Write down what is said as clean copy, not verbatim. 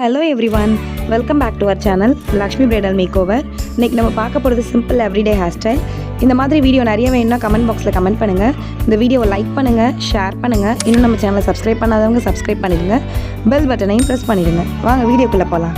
Hello everyone, welcome back to our channel Laxmi Bridal Makeover. இன்னைக்கு நம்ம பார்க்க போறது சிம்பிள் எவ்ரிடே ஹேர் ஸ்டைல். இந்த மாதிரி வீடியோ நிறைய வேணும்னா கமெண்ட் பாக்ஸ்ல கமெண்ட் பண்ணுங்க. இந்த வீடியோவை லைக் பண்ணுங்க, ஷேர் பண்ணுங்க. இன்னும் நம்ம சேனலை சப்ஸ்கிரைப் பண்ணாதவங்க சப்ஸ்கிரைப் பண்ணிடுங்க. பெல் பட்டனையும் பிரஸ் பண்ணிடுங்க. வாங்க வீடியோக்குள்ள போலாம்.